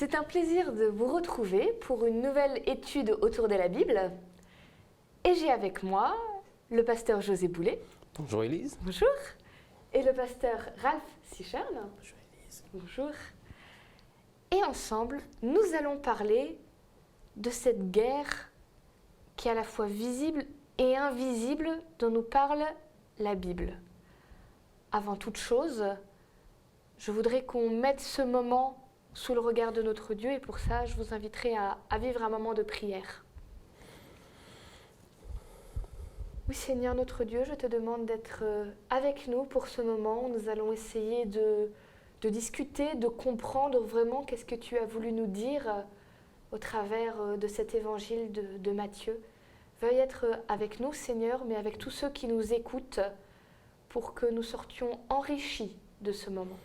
C'est un plaisir de vous retrouver pour une nouvelle étude autour de la Bible. Et j'ai avec moi le pasteur José Boulet. Bonjour Élise. Bonjour. Et le pasteur Ralph Sichern. Bonjour Élise. Bonjour. Et ensemble, nous allons parler de cette guerre qui est à la fois visible et invisible dont nous parle la Bible. Avant toute chose, je voudrais qu'on mette ce moment sous le regard de notre Dieu et pour ça, je vous inviterai à vivre un moment de prière. Oui Seigneur notre Dieu, je te demande d'être avec nous pour ce moment où nous allons essayer de discuter, de comprendre vraiment qu'est-ce que tu as voulu nous dire au travers de cet évangile de Matthieu. Veuille être avec nous Seigneur, mais avec tous ceux qui nous écoutent pour que nous sortions enrichis de ce moment.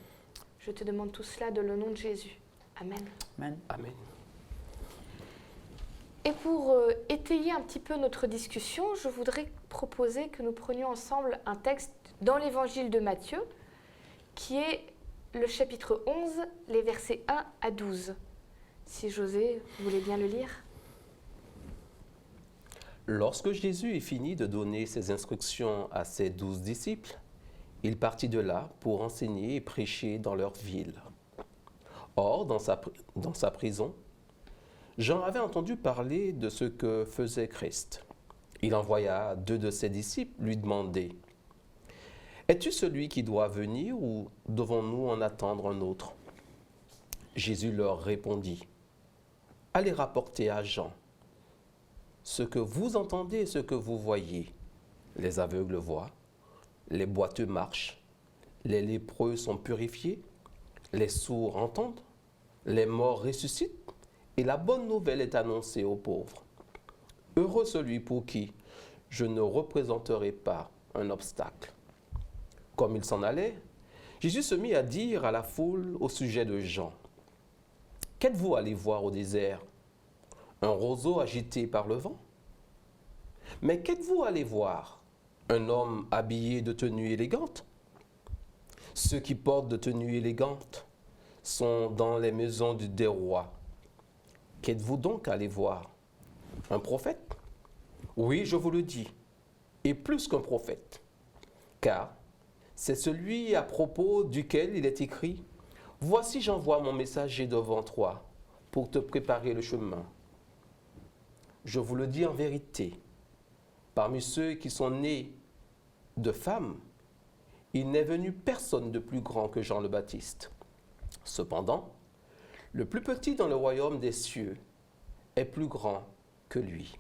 Je te demande tout cela dans le nom de Jésus. Amen. Amen. Amen. Et pour étayer un petit peu notre discussion, je voudrais proposer que nous prenions ensemble un texte dans l'évangile de Matthieu, qui est le chapitre 11, les versets 1 à 12. Si José voulait bien le lire. Lorsque Jésus eut fini de donner ses instructions à ses 12 disciples, il partit de là pour enseigner et prêcher dans leur ville. Or, dans sa prison, Jean avait entendu parler de ce que faisait Christ. Il envoya 2 de ses disciples lui demander « Es-tu celui qui doit venir ou devons-nous en attendre un autre ?» Jésus leur répondit « Allez rapporter à Jean ce que vous entendez et ce que vous voyez. Les aveugles voient, les boiteux marchent, les lépreux sont purifiés, les sourds entendent, les morts ressuscitent, et la bonne nouvelle est annoncée aux pauvres. Heureux celui pour qui je ne représenterai pas un obstacle. » Comme il s'en allait, Jésus se mit à dire à la foule au sujet de Jean. « Qu'êtes-vous allé voir au désert? Un roseau agité par le vent? Mais qu'êtes-vous allé voir? Un homme habillé de tenue élégante? Ceux qui portent de tenue élégante sont dans les maisons des rois. Qu'êtes-vous donc allé voir? Un prophète? Oui, je vous le dis, et plus qu'un prophète, car c'est celui à propos duquel il est écrit « Voici j'envoie mon messager devant toi pour te préparer le chemin. » Je vous le dis en vérité, parmi ceux qui sont nés de femmes, il n'est venu personne de plus grand que Jean le Baptiste. Cependant, le plus petit dans le royaume des cieux est plus grand que lui.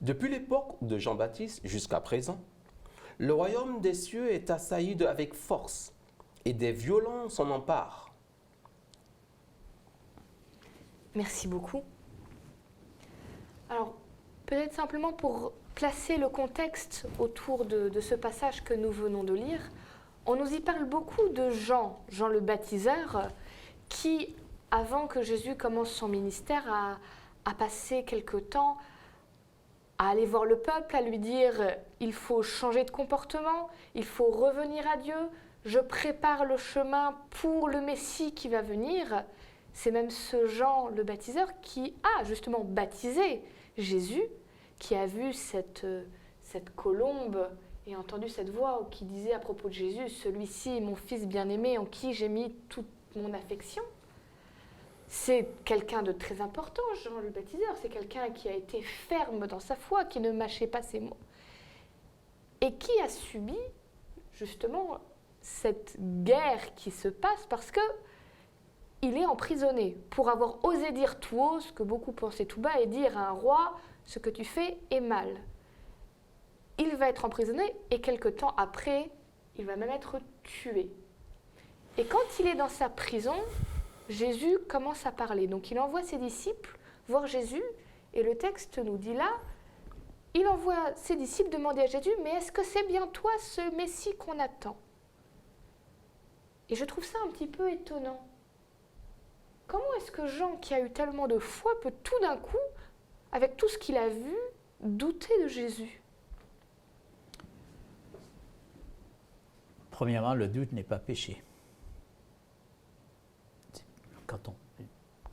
Depuis l'époque de Jean-Baptiste jusqu'à présent, le royaume des cieux est assailli avec force et des violents s'en emparent. Merci beaucoup. Alors, peut-être simplement pour placer le contexte autour de ce passage que nous venons de lire, on nous y parle beaucoup de Jean le baptiseur, qui, avant que Jésus commence son ministère, a passé quelque temps à aller voir le peuple, à lui dire « il faut changer de comportement, il faut revenir à Dieu, je prépare le chemin pour le Messie qui va venir ». C'est même ce Jean le baptiseur qui a justement baptisé Jésus, qui a vu cette colombe et entendu cette voix qui disait à propos de Jésus « Celui-ci est mon fils bien-aimé en qui j'ai mis toute mon affection ». C'est quelqu'un de très important, Jean le baptiseur. C'est quelqu'un qui a été ferme dans sa foi, qui ne mâchait pas ses mots. Et qui a subi, justement, cette guerre qui se passe parce qu'il est emprisonné pour avoir osé dire tout haut ce que beaucoup pensaient tout bas et dire à un roi « ce que tu fais est mal ». Il va être emprisonné et quelque temps après, il va même être tué. Et quand il est dans sa prison, Jésus commence à parler. Donc il envoie ses disciples voir Jésus et le texte nous dit là, il envoie ses disciples demander à Jésus « Mais est-ce que c'est bien toi ce Messie qu'on attend ?» Et je trouve ça un petit peu étonnant. Comment est-ce que Jean, qui a eu tellement de foi, peut tout d'un coup, avec tout ce qu'il a vu, douter de Jésus? Premièrement, le doute n'est pas péché.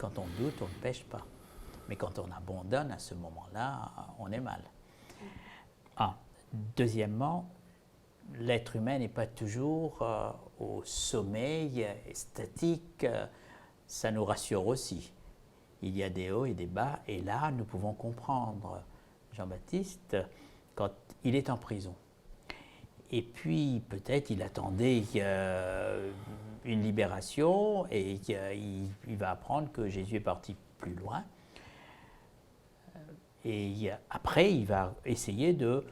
Quand on doute, on ne pêche pas. Mais quand on abandonne, à ce moment-là, on est mal. Deuxièmement, l'être humain n'est pas toujours au sommeil, statique. Ça nous rassure aussi. Il y a des hauts et des bas, et là, nous pouvons comprendre Jean-Baptiste quand il est en prison. Et puis, peut-être, il attendait une libération, et il va apprendre que Jésus est parti plus loin. Et après, il va essayer de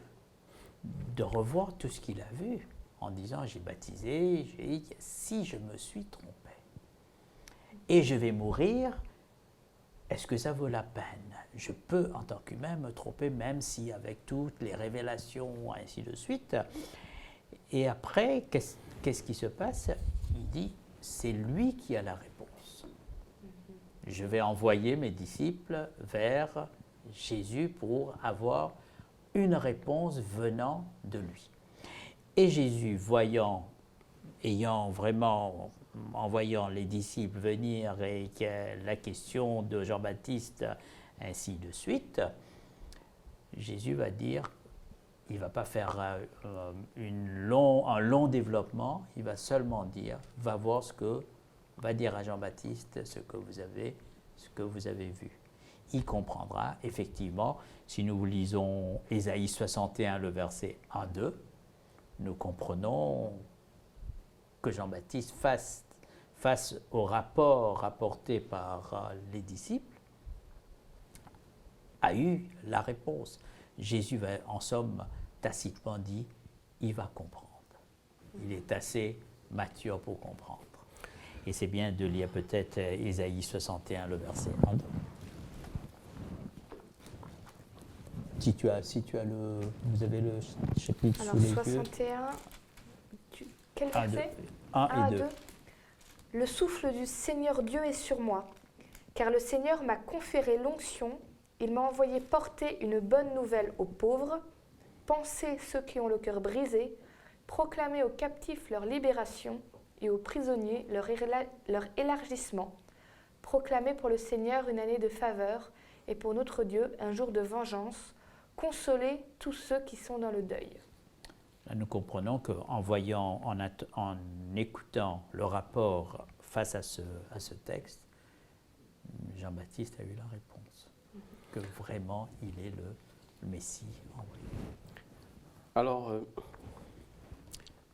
revoir tout ce qu'il a vu, en disant, j'ai baptisé, si je me suis trompé, et je vais mourir, est-ce que ça vaut la peine? Je peux, en tant qu'humain, me tromper, même si avec toutes les révélations, ainsi de suite. Et après, qu'est-ce qui se passe? Il dit, c'est lui qui a la réponse. Je vais envoyer mes disciples vers Jésus pour avoir une réponse venant de lui. Et Jésus, en voyant les disciples venir et la question de Jean-Baptiste, ainsi de suite, Jésus va dire, il ne va pas faire un long développement, il va seulement dire, va dire à Jean-Baptiste ce que vous avez vu. Il comprendra, effectivement, si nous lisons Ésaïe 61, le verset 1-2, nous comprenons que Jean-Baptiste, face au rapport rapporté par les disciples, a eu la réponse. Jésus va, en somme, tacitement dit, il va comprendre. Il est assez mature pour comprendre. Et c'est bien de lire peut-être Ésaïe 61, le verset 1-2. Vous avez le chapitre sous les yeux. Alors 61, quel verset? 1 et 2. Le souffle du Seigneur Dieu est sur moi, car le Seigneur m'a conféré l'onction, il m'a envoyé porter une bonne nouvelle aux pauvres, panser ceux qui ont le cœur brisé, proclamer aux captifs leur libération et aux prisonniers leur élargissement, proclamer pour le Seigneur une année de faveur et pour notre Dieu un jour de vengeance, consoler tous ceux qui sont dans le deuil. Là, nous comprenons en écoutant le rapport face à ce texte, Jean-Baptiste a eu la réponse, que vraiment il est le Messie envoyé. Alors,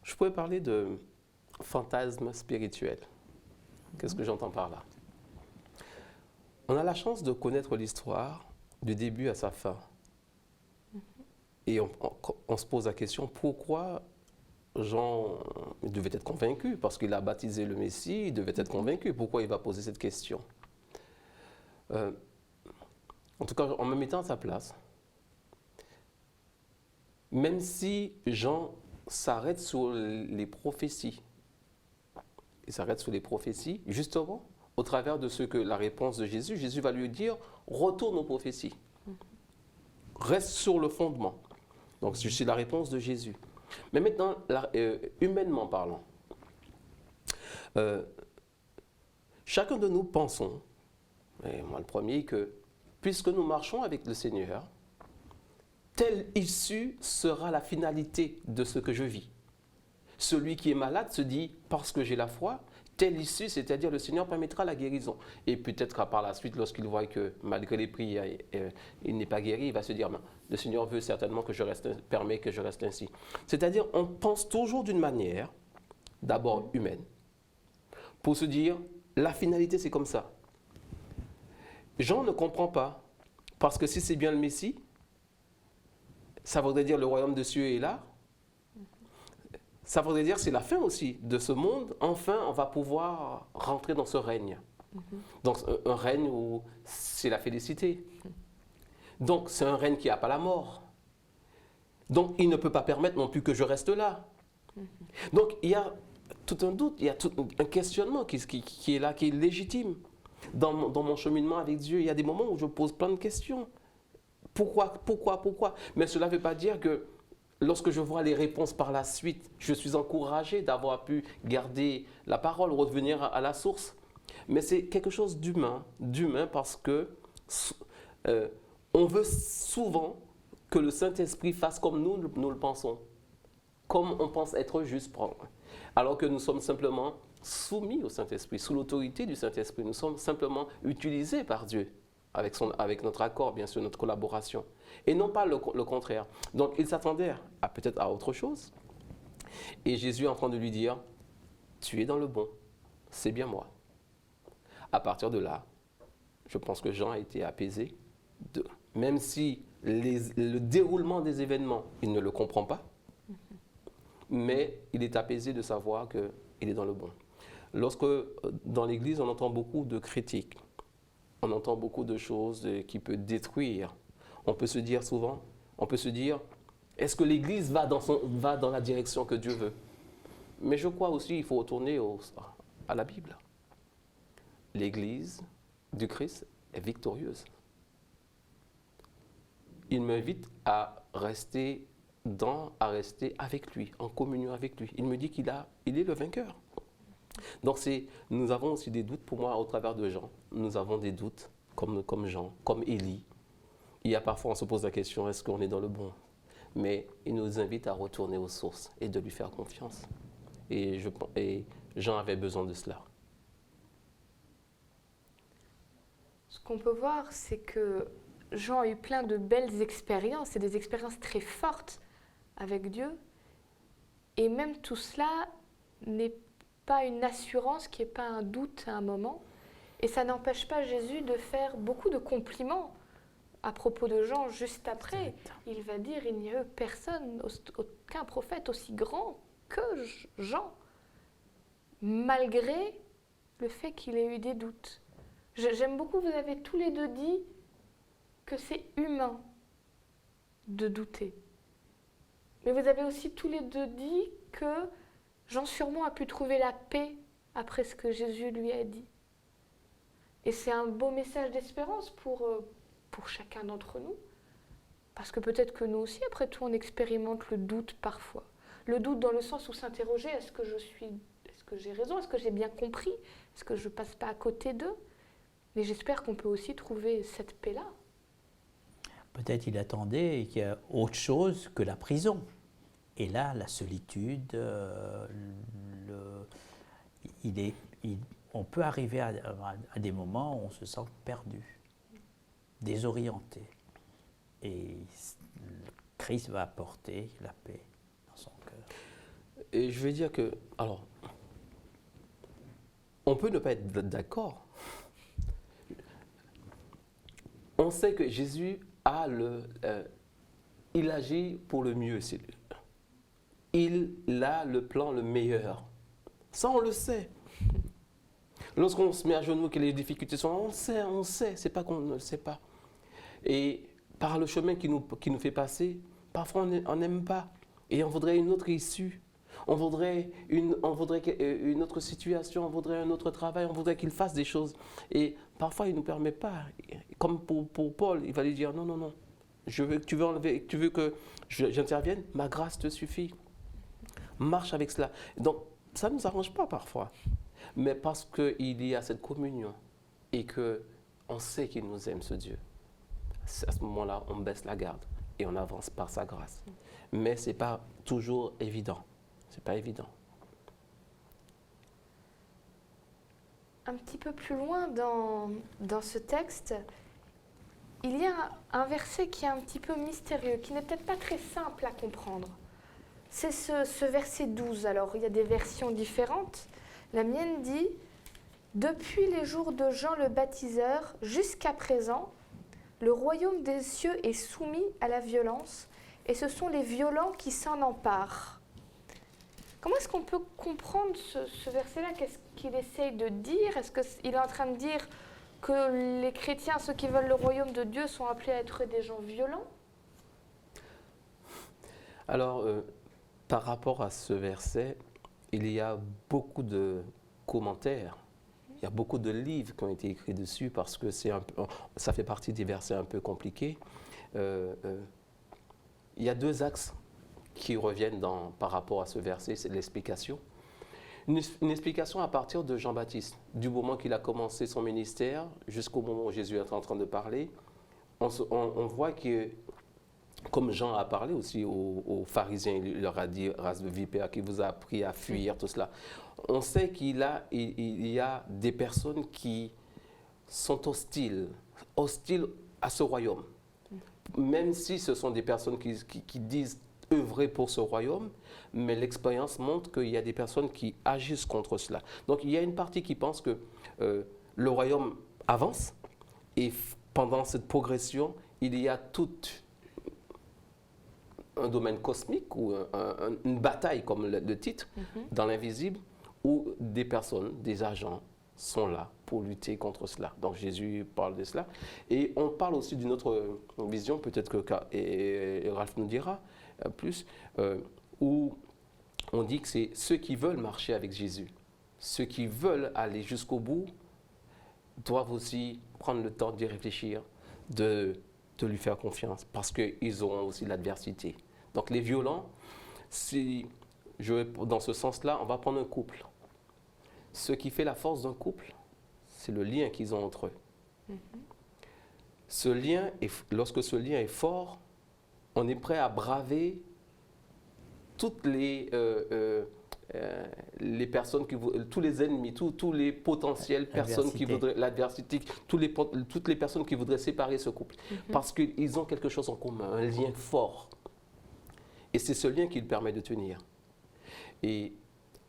je pourrais parler de fantasme spirituel. Qu'est-ce que j'entends par là? On a la chance de connaître l'histoire du début à sa fin. Et on se pose la question, pourquoi Jean devait être convaincu? Parce qu'il a baptisé le Messie, il devait être convaincu. Pourquoi il va poser cette question? En tout cas, en me mettant à sa place, même si Jean s'arrête sur les prophéties, il s'arrête sur les prophéties, justement, au travers de la réponse de Jésus, Jésus va lui dire, retourne aux prophéties. Reste sur le fondement. Donc, c'est la réponse de Jésus. Mais maintenant, humainement parlant, chacun de nous pensons, et moi le premier, que puisque nous marchons avec le Seigneur, telle issue sera la finalité de ce que je vis. Celui qui est malade se dit, parce que j'ai la foi, telle issue, c'est-à-dire le Seigneur permettra la guérison. Et peut-être par la suite, lorsqu'il voit que malgré les prières, il n'est pas guéri, il va se dire, le Seigneur veut certainement permet que je reste ainsi. C'est-à-dire, on pense toujours d'une manière, d'abord humaine, pour se dire, la finalité c'est comme ça. Jean ne comprend pas, parce que si c'est bien le Messie, ça voudrait dire le royaume de cieux est là. Ça voudrait dire que c'est la fin aussi de ce monde. Enfin, on va pouvoir rentrer dans ce règne. Donc, un règne où c'est la félicité. Donc, c'est un règne qui n'a pas la mort. Donc, il ne peut pas permettre non plus que je reste là. Donc, il y a tout un doute, il y a tout un questionnement qui est là, qui est légitime. Dans mon cheminement avec Dieu, il y a des moments où je pose plein de questions. Pourquoi? Mais cela ne veut pas dire que lorsque je vois les réponses par la suite, je suis encouragé d'avoir pu garder la parole, revenir à la source. Mais c'est quelque chose d'humain parce que on veut souvent que le Saint-Esprit fasse comme nous le pensons, comme on pense être juste, alors que nous sommes simplement soumis au Saint-Esprit, sous l'autorité du Saint-Esprit. Nous sommes simplement utilisés par Dieu, avec notre accord, bien sûr, notre collaboration, et non pas le contraire. Donc, il s'attendait peut-être à autre chose. Et Jésus est en train de lui dire, tu es dans le bon, c'est bien moi. À partir de là, je pense que Jean a été apaisé, même si le déroulement des événements, il ne le comprend pas, mais il est apaisé de savoir qu'il est dans le bon. Lorsque dans l'Église, on entend beaucoup de critiques, on entend beaucoup de choses qui peuvent détruire, on peut se dire souvent, est-ce que l'Église va dans la direction que Dieu veut? Mais je crois aussi qu'il faut retourner à la Bible. L'Église du Christ est victorieuse. Il m'invite à rester avec lui, en communion avec lui. Il me dit qu'il est le vainqueur. Donc nous avons aussi des doutes, pour moi, au travers de Jean. Nous avons des doutes, comme Jean, comme Élie. Il y a parfois, on se pose la question, est-ce qu'on est dans le bon? Mais il nous invite à retourner aux sources et de lui faire confiance. Et Jean avait besoin de cela. Ce qu'on peut voir, c'est que Jean a eu plein de belles expériences et des expériences très fortes avec Dieu. Et même tout cela n'est pas une assurance, qui n'est pas un doute à un moment. Et ça n'empêche pas Jésus de faire beaucoup de compliments à propos de Jean juste après. Il va dire, il n'y a eu personne, aucun prophète aussi grand que Jean, malgré le fait qu'il ait eu des doutes. J'aime beaucoup, vous avez tous les deux dit que c'est humain de douter. Mais vous avez aussi tous les deux dit que Jean sûrement a pu trouver la paix après ce que Jésus lui a dit. Et c'est un beau message d'espérance pour chacun d'entre nous. Parce que peut-être que nous aussi, après tout, on expérimente le doute parfois. Le doute dans le sens où s'interroger, est-ce que j'ai raison? Est-ce que j'ai bien compris? Est-ce que je ne passe pas à côté d'eux? Mais j'espère qu'on peut aussi trouver cette paix-là. Peut-être il attendait qu'il y a autre chose que la prison. Et là, la solitude, on peut arriver à des moments où on se sent perdu, désorienté. Et Christ va apporter la paix dans son cœur. Et je vais dire que, alors, on peut ne pas être d'accord. On sait que Jésus il agit pour le mieux. Il a le plan le meilleur. Ça, on le sait. Lorsqu'on se met à genoux, que les difficultés sont, on sait. C'est pas qu'on ne le sait pas. Et par le chemin qui nous fait passer, parfois on n'aime pas. Et on voudrait une autre issue. On voudrait une autre situation, on voudrait un autre travail, on voudrait qu'il fasse des choses. Et parfois, il ne nous permet pas. Comme pour Paul, il va lui dire, non, tu veux que j'intervienne, ma grâce te suffit. Marche avec cela. Donc, ça ne nous arrange pas parfois. Mais parce qu'il y a cette communion et qu'on sait qu'il nous aime, ce Dieu, à ce moment-là, on baisse la garde et on avance par sa grâce. Mais ce n'est pas toujours évident. C'est pas évident. Un petit peu plus loin dans ce texte, il y a un verset qui est un petit peu mystérieux, qui n'est peut-être pas très simple à comprendre. C'est ce verset 12. Alors, il y a des versions différentes. La mienne dit « Depuis les jours de Jean le baptiseur jusqu'à présent, le royaume des cieux est soumis à la violence, et ce sont les violents qui s'en emparent. » Comment est-ce qu'on peut comprendre ce verset-là? Qu'est-ce qu'il essaye de dire? Est-ce qu'il est en train de dire que les chrétiens, ceux qui veulent le royaume de Dieu, sont appelés à être des gens violents? Alors, par rapport à ce verset, il y a beaucoup de commentaires. Il y a beaucoup de livres qui ont été écrits dessus parce que ça fait partie des versets un peu compliqués. Il y a deux axes qui reviennent par rapport à ce verset, c'est l'explication. Une explication à partir de Jean-Baptiste. Du moment qu'il a commencé son ministère jusqu'au moment où Jésus est en train de parler, on voit que, comme Jean a parlé aussi aux pharisiens, il leur a dit, race de vipères, qui vous a appris à fuir, tout cela. On sait il y a des personnes qui sont hostiles à ce royaume. Même si ce sont des personnes qui disent œuvrer pour ce royaume, mais l'expérience montre qu'il y a des personnes qui agissent contre cela. Donc il y a une partie qui pense que le royaume avance et pendant cette progression, il y a tout un domaine cosmique ou une bataille, comme le titre, dans l'invisible, où des personnes, des agents sont là pour lutter contre cela. Donc Jésus parle de cela. Et on parle aussi d'une autre vision, peut-être que Ralph nous dira plus, où on dit que c'est ceux qui veulent marcher avec Jésus, ceux qui veulent aller jusqu'au bout, doivent aussi prendre le temps d'y réfléchir, de lui faire confiance, parce qu'ils auront aussi l'adversité. Donc les violents, dans ce sens-là, on va prendre un couple. Ce qui fait la force d'un couple, c'est le lien qu'ils ont entre eux. Ce lien, lorsque ce lien est fort, on est prêt à braver toutes les personnes, tous les ennemis, tous les potentielles personnes qui voudraient l'adversité, toutes les personnes qui voudraient séparer ce couple. Parce qu'ils ont quelque chose en commun, un lien fort. Et c'est ce lien qui le permet de tenir. Et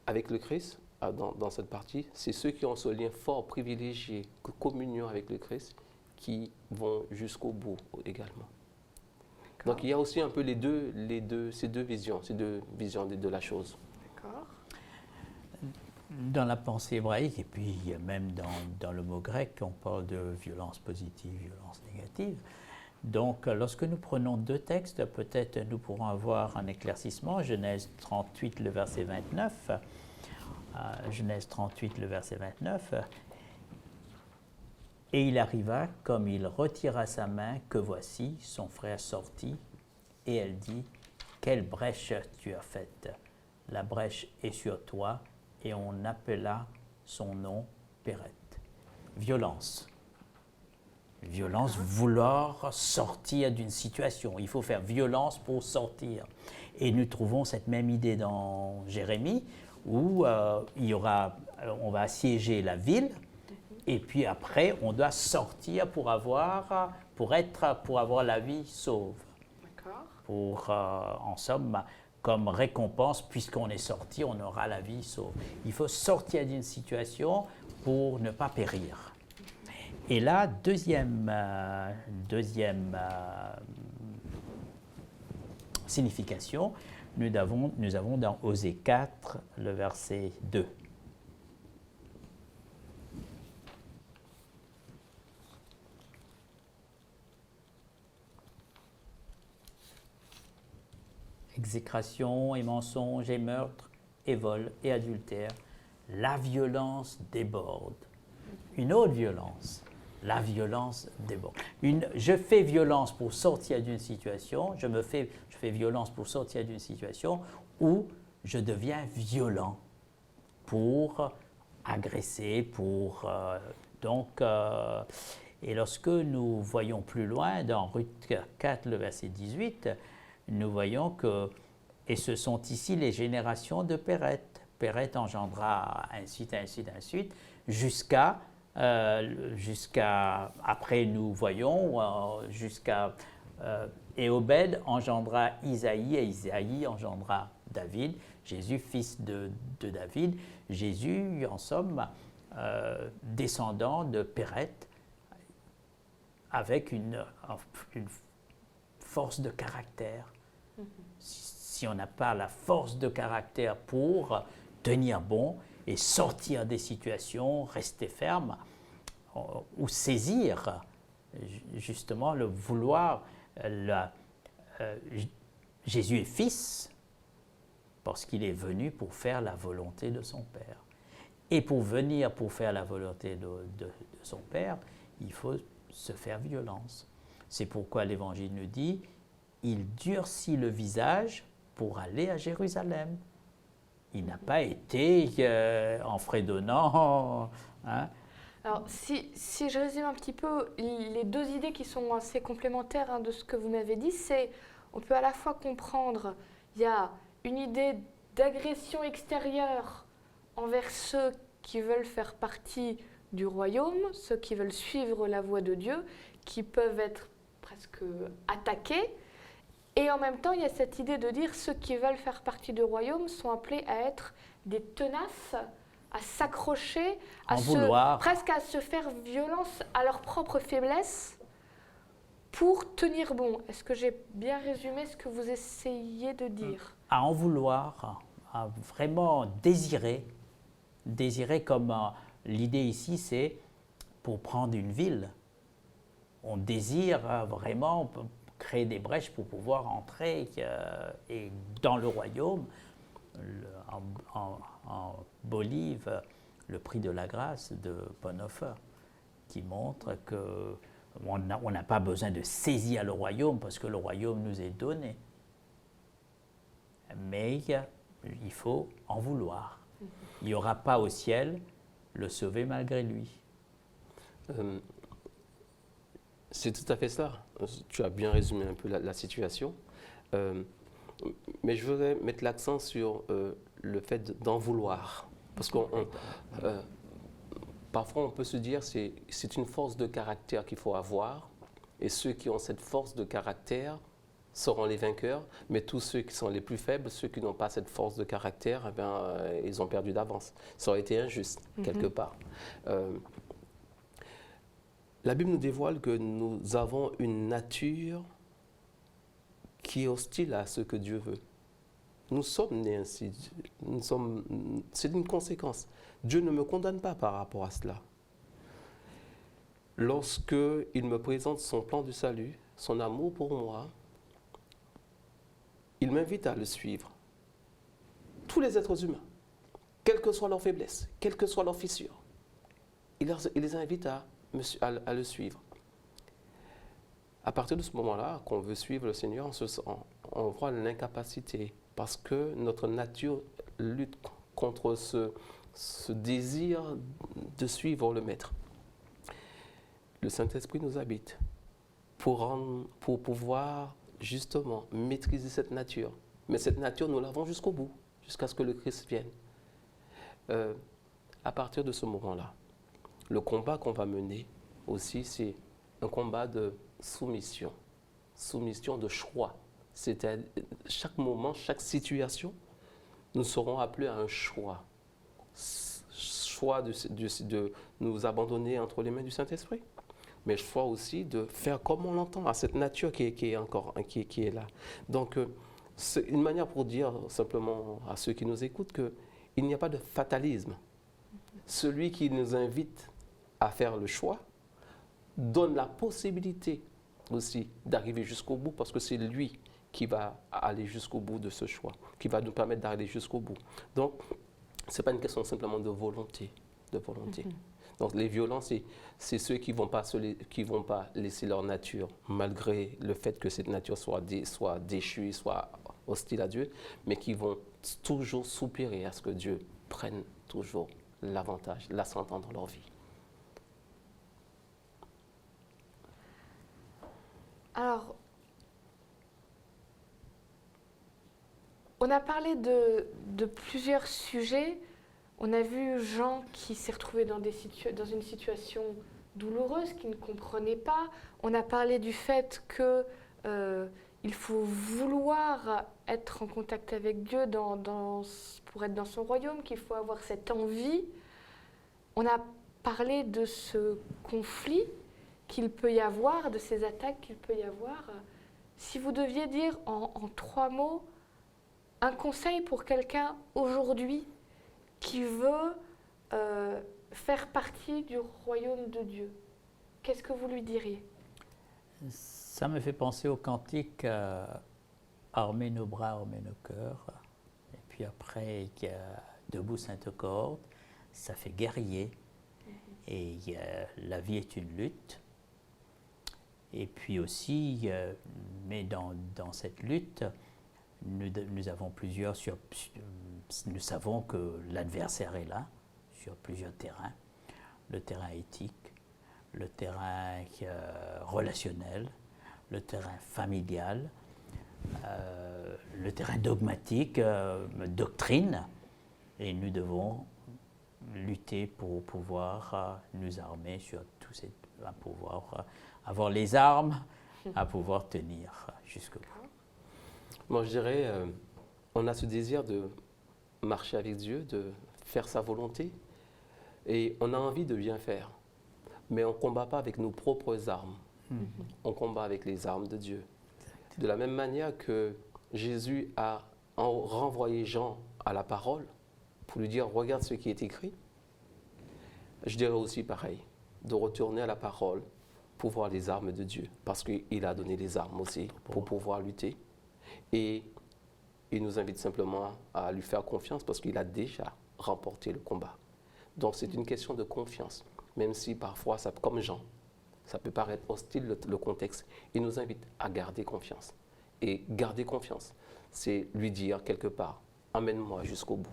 avec le Christ, dans cette partie, c'est ceux qui ont ce lien fort, privilégié, communion avec le Christ, qui vont jusqu'au bout également. Donc il y a aussi un peu ces deux visions de la chose. D'accord. Dans la pensée hébraïque, et puis même dans le mot grec, on parle de violence positive, violence négative. Donc, lorsque nous prenons deux textes, peut-être nous pourrons avoir un éclaircissement. Genèse 38, le verset 29. Genèse 38, le verset 29. Et il arriva, comme il retira sa main, que voici, son frère sortit, et elle dit, « Quelle brèche tu as faite! La brèche est sur toi. » Et on appela son nom Pérette. Violence. Violence, vouloir sortir d'une situation. Il faut faire violence pour sortir. Et nous trouvons cette même idée dans Jérémie, où on va assiéger la ville, et puis après, on doit sortir pour avoir la vie sauve. Pour, en somme, comme récompense, puisqu'on est sorti, on aura la vie sauve. Il faut sortir d'une situation pour ne pas périr. Et là, deuxième signification, nous avons dans Osée 4, le verset 2. Exécration et mensonge et meurtre et vol et adultère, la violence déborde. Une autre violence, la violence déborde. Je fais violence pour sortir d'une situation, je fais violence pour sortir d'une situation où je deviens violent pour agresser, et lorsque nous voyons plus loin, dans Ruth 4, le verset 18, nous voyons que, et ce sont ici les générations de Pérette. Pérette engendra ainsi, jusqu'à, après nous voyons, et Obed engendra Isaïe, et Isaïe engendra David, Jésus, fils de David. Jésus, en somme, descendant de Pérette, avec une force de caractère. Si on n'a pas la force de caractère pour tenir bon et sortir des situations, rester ferme, ou saisir justement le vouloir, Jésus est fils parce qu'il est venu pour faire la volonté de son Père. Et pour venir pour faire la volonté de son Père, il faut se faire violence. C'est pourquoi l'Évangile nous dit « Il durcit le visage pour aller à Jérusalem. » Il n'a pas été en fredonnant. Hein. Alors, si je résume un petit peu, les deux idées qui sont assez complémentaires de ce que vous m'avez dit, c'est on peut à la fois comprendre, il y a une idée d'agression extérieure envers ceux qui veulent faire partie du royaume, ceux qui veulent suivre la voie de Dieu, qui peuvent être presque attaqués. Et en même temps, il y a cette idée de dire ceux qui veulent faire partie du royaume sont appelés à être des tenaces, à s'accrocher, presque à se faire violence à leur propre faiblesse pour tenir bon. Est-ce que j'ai bien résumé ce que vous essayez de dire? À en vouloir, à vraiment désirer comme l'idée ici, c'est pour prendre une ville, on désire vraiment créer des brèches pour pouvoir entrer et dans le royaume. En Bolivie, le prix de la grâce de Bonhoeffer, qui montre qu'on n'a pas besoin de saisir le royaume parce que le royaume nous est donné. Mais il faut en vouloir. Il n'y aura pas au ciel le sauver malgré lui. C'est tout à fait ça. Tu as bien résumé un peu la situation. Mais je voudrais mettre l'accent sur le fait d'en vouloir. Parce que parfois, on peut se dire que c'est une force de caractère qu'il faut avoir. Et ceux qui ont cette force de caractère seront les vainqueurs. Mais tous ceux qui sont les plus faibles, ceux qui n'ont pas cette force de caractère, eh bien, ils ont perdu d'avance. Ça aurait été injuste, quelque part. La Bible nous dévoile que nous avons une nature qui est hostile à ce que Dieu veut. Nous sommes nés ainsi. C'est une conséquence. Dieu ne me condamne pas par rapport à cela. Lorsque il me présente son plan de salut, son amour pour moi, il m'invite à le suivre. Tous les êtres humains, quelle que soit leur faiblesse, quelle que soit leur fissure, il les invite à le suivre. À partir de ce moment-là, qu'on veut suivre le Seigneur, on voit l'incapacité parce que notre nature lutte contre ce désir de suivre le Maître. Le Saint-Esprit nous habite pour pouvoir justement maîtriser cette nature. Mais cette nature, nous l'avons jusqu'au bout, jusqu'à ce que le Christ vienne. À partir de ce moment-là, le combat qu'on va mener aussi, c'est un combat de soumission de choix. C'est-à-dire, chaque moment, chaque situation, nous serons appelés à un choix. Choix de nous abandonner entre les mains du Saint-Esprit, mais choix aussi de faire comme on l'entend, à cette nature qui est là. Donc, c'est une manière pour dire simplement à ceux qui nous écoutent qu'il n'y a pas de fatalisme. Celui qui nous invite à faire le choix donne la possibilité aussi d'arriver jusqu'au bout, parce que c'est lui qui va aller jusqu'au bout de ce choix, qui va nous permettre d'aller jusqu'au bout. Donc, ce n'est pas une question simplement de volonté. Donc, les violents, c'est ceux qui ne vont pas laisser leur nature, malgré le fait que cette nature soit déchue, soit hostile à Dieu, mais qui vont toujours soupirer à ce que Dieu prenne toujours l'avantage, l'ascendant dans leur vie. Alors, on a parlé de plusieurs sujets. On a vu Jean qui s'est retrouvé dans une situation douloureuse, qui ne comprenait pas. On a parlé du fait qu'il faut vouloir être en contact avec Dieu pour être dans son royaume, qu'il faut avoir cette envie. On a parlé de ce conflit qu'il peut y avoir, de ces attaques qu'il peut y avoir. Si vous deviez dire en 3 mots un conseil pour quelqu'un aujourd'hui qui veut faire partie du royaume de Dieu, qu'est-ce que vous lui diriez? Ça me fait penser au cantique Armez nos bras, armez nos cœurs. Et puis après, il y a Debout Sainte Corde, ça fait guerrier. Et la vie est une lutte. Et puis aussi, mais dans cette lutte, Nous avons nous savons que l'adversaire est là, sur plusieurs terrains. Le terrain éthique, le terrain relationnel, le terrain familial, le terrain dogmatique, doctrine. Et nous devons lutter pour pouvoir nous armer sur tous ces, à pouvoir avoir les armes, à pouvoir tenir jusqu'au bout. Moi, je dirais, on a ce désir de marcher avec Dieu, de faire sa volonté, et on a envie de bien faire. Mais on ne combat pas avec nos propres armes. On combat avec les armes de Dieu. De la même manière que Jésus a renvoyé Jean à la parole pour lui dire « Regarde ce qui est écrit », je dirais aussi pareil, de retourner à la parole pour voir les armes de Dieu, parce qu'il a donné les armes aussi pour pouvoir lutter. Et il nous invite simplement à lui faire confiance parce qu'il a déjà remporté le combat. Donc c'est une question de confiance, même si parfois, comme Jean, ça peut paraître hostile le contexte. Il nous invite à garder confiance. Et garder confiance, c'est lui dire quelque part, emmène-moi jusqu'au bout.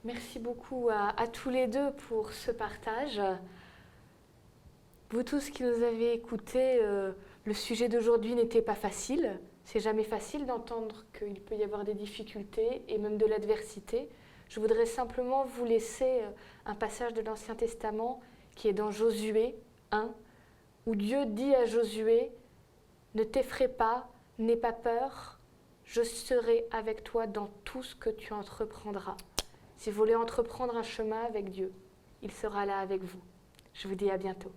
Merci beaucoup à tous les deux pour ce partage. Vous tous qui nous avez écoutés, le sujet d'aujourd'hui n'était pas facile. C'est jamais facile d'entendre qu'il peut y avoir des difficultés et même de l'adversité. Je voudrais simplement vous laisser un passage de l'Ancien Testament qui est dans Josué 1, où Dieu dit à Josué « Ne t'effraie pas, n'aie pas peur, je serai avec toi dans tout ce que tu entreprendras. » Si vous voulez entreprendre un chemin avec Dieu, il sera là avec vous. Je vous dis à bientôt.